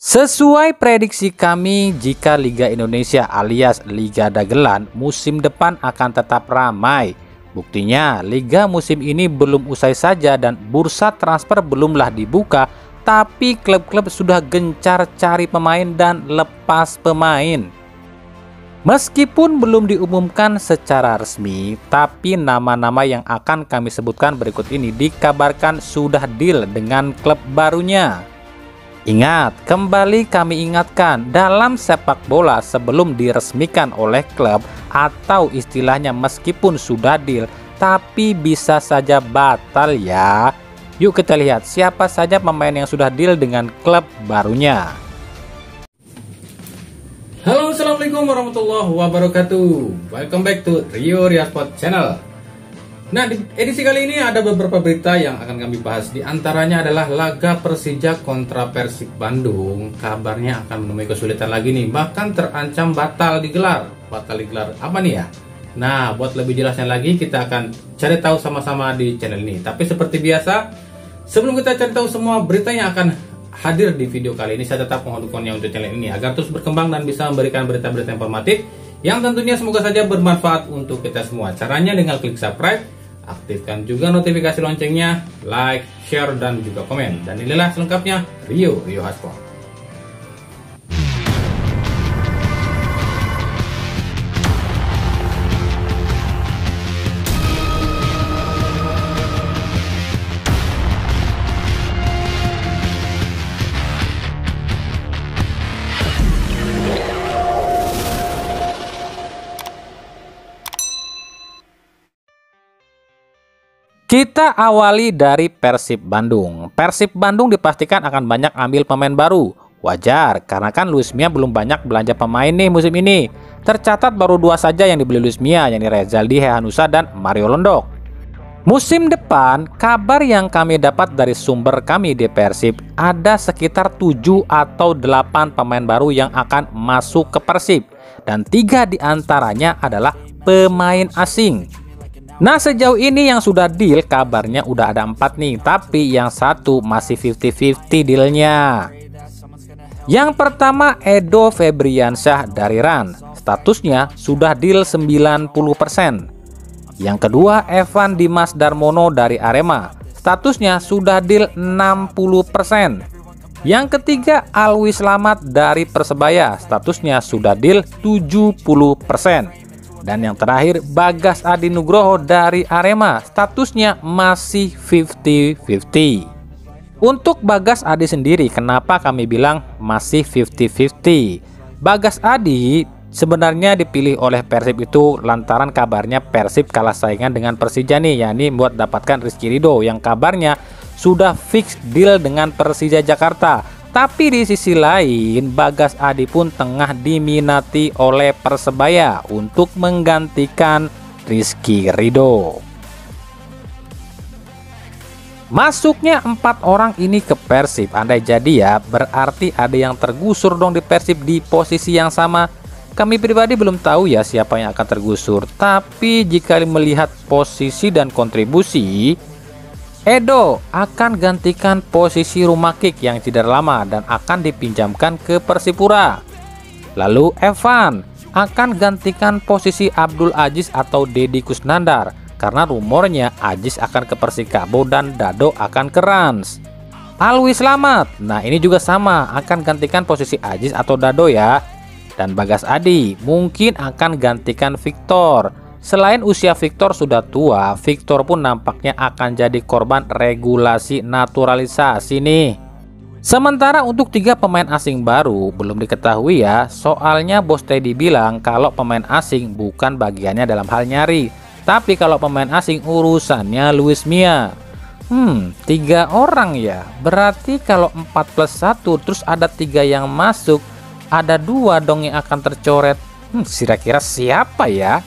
Sesuai prediksi kami, jika Liga Indonesia alias Liga Dagelan musim depan akan tetap ramai. Buktinya, liga musim ini belum usai saja dan bursa transfer belumlah dibuka, tapi klub-klub sudah gencar cari pemain dan lepas pemain. Meskipun belum diumumkan secara resmi, tapi nama-nama yang akan kami sebutkan berikut ini dikabarkan sudah deal dengan klub barunya. Ingat, kembali kami ingatkan, dalam sepak bola sebelum diresmikan oleh klub atau istilahnya meskipun sudah deal, tapi bisa saja batal ya. Yuk kita lihat siapa saja pemain yang sudah deal dengan klub barunya. Halo, assalamualaikum warahmatullahi wabarakatuh. Welcome back to Rio Sport Channel. Nah, di edisi kali ini ada beberapa berita yang akan kami bahas. Di antaranya adalah laga Persija kontra Persib Bandung. Kabarnya akan menemui kesulitan lagi nih, bahkan terancam batal digelar. Batal digelar apa nih ya? Nah, buat lebih jelasnya lagi kita akan cari tahu sama-sama di channel ini. Tapi seperti biasa, sebelum kita cari tahu semua berita yang akan hadir di video kali ini, saya tetap mohon dukungannya untuk channel ini agar terus berkembang dan bisa memberikan berita-berita informatif yang tentunya semoga saja bermanfaat untuk kita semua. Caranya dengan klik subscribe, aktifkan juga notifikasi loncengnya, like, share, dan juga komen. Dan inilah selengkapnya Rio Sport. Kita awali dari Persib Bandung. Persib Bandung dipastikan akan banyak ambil pemain baru. Wajar, karena kan Luis Mia belum banyak belanja pemain nih musim ini. Tercatat baru 2 saja yang dibeli Luis Mia, yakni Rezaldi Hehanussa dan Mario Londok. Musim depan, kabar yang kami dapat dari sumber kami di Persib, ada sekitar 7 atau 8 pemain baru yang akan masuk ke Persib. Dan 3 diantaranya adalah pemain asing. Nah, sejauh ini yang sudah deal kabarnya udah ada 4 nih, tapi yang satu masih 50-50 dealnya. Yang pertama Edo Febriansyah dari RAN, statusnya sudah deal 90%. Yang kedua Evan Dimas Darmono dari Arema, statusnya sudah deal 60%. Yang ketiga Alwi Slamet dari Persebaya, statusnya sudah deal 70%. Dan yang terakhir Bagas Adi Nugroho dari Arema, statusnya masih 50-50. Untuk Bagas Adi sendiri, kenapa kami bilang masih 50-50? Bagas Adi sebenarnya dipilih oleh Persib itu lantaran kabarnya Persib kalah saingan dengan Persija nih, yakni buat dapatkan Rizky Ridho yang kabarnya sudah fix deal dengan Persija Jakarta. Tapi di sisi lain, Bagas Adi pun tengah diminati oleh Persebaya untuk menggantikan Rizky Ridho. Masuknya 4 orang ini ke Persib, andai jadi ya, berarti ada yang tergusur dong di Persib di posisi yang sama. Kami pribadi belum tahu ya siapa yang akan tergusur, tapi jika melihat posisi dan kontribusi, Edo akan gantikan posisi Rumakik yang cedera lama dan akan dipinjamkan ke Persipura. Lalu Evan akan gantikan posisi Abdul Aziz atau Deddy Kusnandar karena rumornya Aziz akan ke Persikabo dan Dado akan ke Rans. Alwi Slamet, nah ini juga sama, akan gantikan posisi Aziz atau Dado ya. Dan Bagas Adi mungkin akan gantikan Victor. Selain usia Victor sudah tua, Victor pun nampaknya akan jadi korban regulasi naturalisasi nih. Sementara untuk 3 pemain asing baru belum diketahui ya, soalnya Bos Teddy bilang kalau pemain asing bukan bagiannya dalam hal nyari, tapi kalau pemain asing urusannya Luis Mia. 3 orang ya, berarti kalau 4+1 terus ada 3 yang masuk, ada 2 dong yang akan tercoret. Kira-kira siapa ya?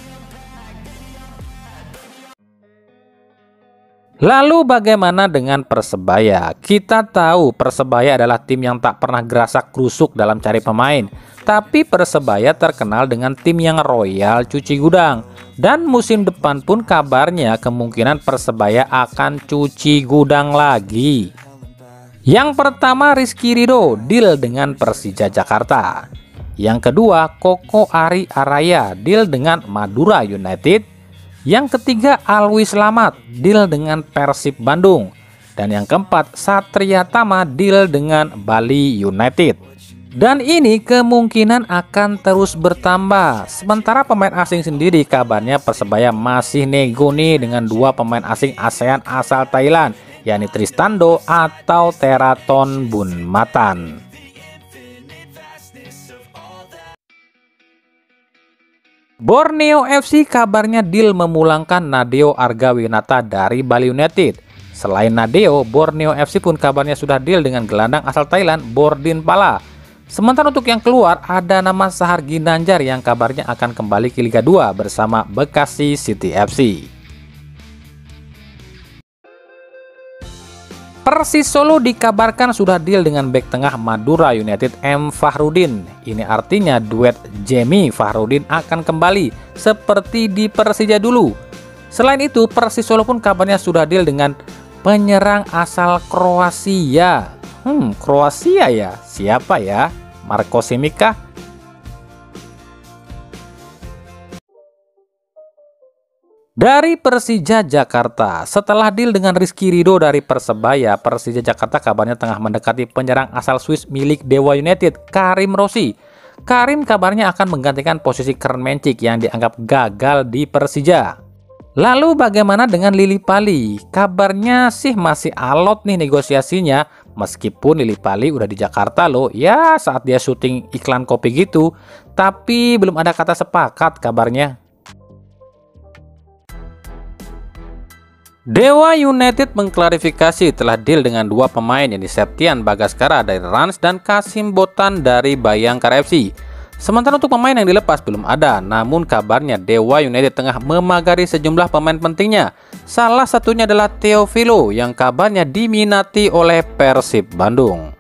Lalu bagaimana dengan Persebaya? Kita tahu Persebaya adalah tim yang tak pernah gerasak gerusuk dalam cari pemain. Tapi Persebaya terkenal dengan tim yang royal cuci gudang. Dan musim depan pun kabarnya kemungkinan Persebaya akan cuci gudang lagi. Yang pertama, Rizky Ridho deal dengan Persija Jakarta. Yang kedua, Koko Ari Araya deal dengan Madura United. Yang ketiga, Alwi Slamet deal dengan Persib Bandung. Dan yang keempat, Satria Tama deal dengan Bali United. Dan ini kemungkinan akan terus bertambah. Sementara pemain asing sendiri kabarnya Persebaya masih nego nih dengan dua pemain asing ASEAN asal Thailand, yakni Tristando atau Teraton Bunmatan. Borneo FC kabarnya deal memulangkan Nadeo Argawinata dari Bali United. Selain Nadeo, Borneo FC pun kabarnya sudah deal dengan gelandang asal Thailand Bordin Pala. Sementara untuk yang keluar ada nama Sahar Ginanjar yang kabarnya akan kembali ke Liga 2 bersama Bekasi City FC. Persis Solo dikabarkan sudah deal dengan bek tengah Madura United M. Fahrudin. Ini artinya duet Jamie Fahrudin akan kembali seperti di Persija dulu. Selain itu, Persis Solo pun kabarnya sudah deal dengan penyerang asal Kroasia. Kroasia ya? Siapa ya? Marko Simic kah? Dari Persija Jakarta, setelah deal dengan Rizky Ridho dari Persebaya, Persija Jakarta kabarnya tengah mendekati penyerang asal Swiss milik Dewa United, Karim Rossi. Karim kabarnya akan menggantikan posisi Kermencik yang dianggap gagal di Persija. Lalu bagaimana dengan Lili Pali? Kabarnya sih masih alot nih negosiasinya. Meskipun Lili Pali udah di Jakarta loh, ya saat dia syuting iklan kopi gitu. Tapi belum ada kata sepakat kabarnya. Dewa United mengklarifikasi telah deal dengan dua pemain yakni Septian Bagaskara dari Rans dan Kasim Botan dari Bayangkara FC. Sementara untuk pemain yang dilepas belum ada, namun kabarnya Dewa United tengah memagari sejumlah pemain pentingnya. Salah satunya adalah Teofilo yang kabarnya diminati oleh Persib Bandung.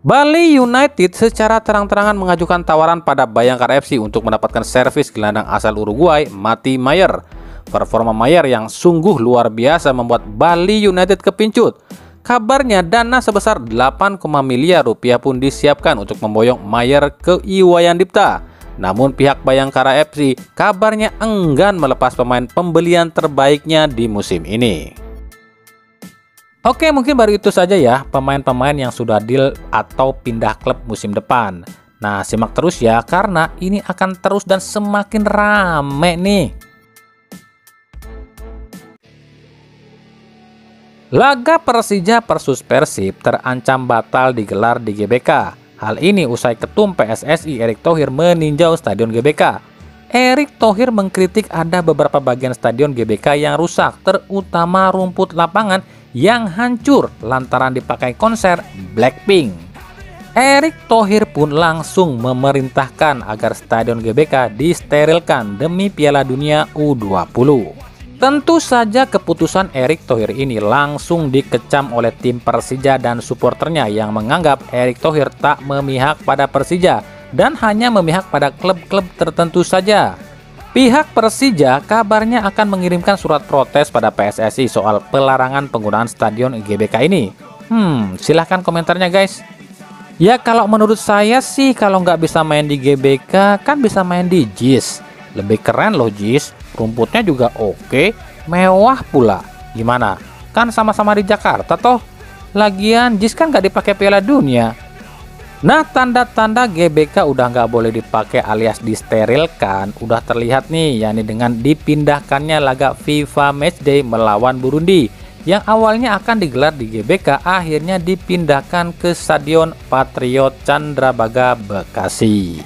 Bali United secara terang-terangan mengajukan tawaran pada Bayangkara FC untuk mendapatkan servis gelandang asal Uruguay, Mati Mayer. Performa Mayer yang sungguh luar biasa membuat Bali United kepincut. Kabarnya dana sebesar 8, miliar rupiah pun disiapkan untuk memboyong Mayer ke Iwayan Dipta. Namun pihak Bayangkara FC kabarnya enggan melepas pemain pembelian terbaiknya di musim ini. Oke, mungkin baru itu saja ya pemain-pemain yang sudah deal atau pindah klub musim depan. Nah, simak terus ya karena ini akan terus dan semakin rame nih. Laga Persija versus Persib terancam batal digelar di GBK. Hal ini usai Ketum PSSI Erick Thohir meninjau Stadion GBK. Erick Thohir mengkritik ada beberapa bagian Stadion GBK yang rusak, terutama rumput lapangan yang hancur lantaran dipakai konser Blackpink. Erick Thohir pun langsung memerintahkan agar Stadion GBK disterilkan demi Piala Dunia U20. Tentu saja keputusan Erick Thohir ini langsung dikecam oleh tim Persija dan suporternya yang menganggap Erick Thohir tak memihak pada Persija dan hanya memihak pada klub-klub tertentu saja. Pihak Persija kabarnya akan mengirimkan surat protes pada PSSI soal pelarangan penggunaan Stadion GBK ini. Silahkan komentarnya guys. Ya kalau menurut saya sih kalau nggak bisa main di GBK kan bisa main di JIS. Lebih keren loh JIS. Rumputnya juga oke, mewah pula. Gimana? Kan sama-sama di Jakarta toh. Lagian JIS kan nggak dipakai Piala Dunia. Nah, tanda-tanda GBK udah nggak boleh dipakai alias disterilkan udah terlihat nih, yakni dengan dipindahkannya laga FIFA Matchday melawan Burundi yang awalnya akan digelar di GBK akhirnya dipindahkan ke Stadion Patriot Candrabaga Bekasi.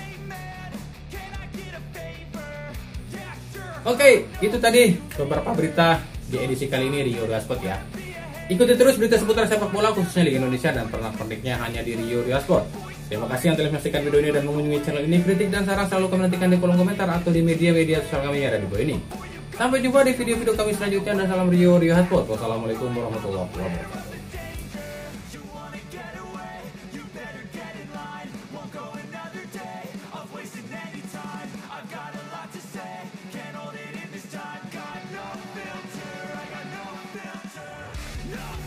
Oke, itu tadi beberapa berita di edisi kali ini Rio Rio Sport ya. Ikuti terus berita seputar sepak bola khususnya Liga Indonesia dan pernak-perniknya hanya di Rio Rio Sport. Terima kasih yang telah menyaksikan video ini dan mengunjungi channel ini. Kritik dan saran selalu kami nantikan di kolom komentar atau di media-media sosial kami yang ada di bawah ini. Sampai jumpa di video-video kami selanjutnya dan salam Rio Rio Sport. Wassalamualaikum warahmatullahi wabarakatuh. Got a lot to say, can't hold it in this time, got no filter. Yeah.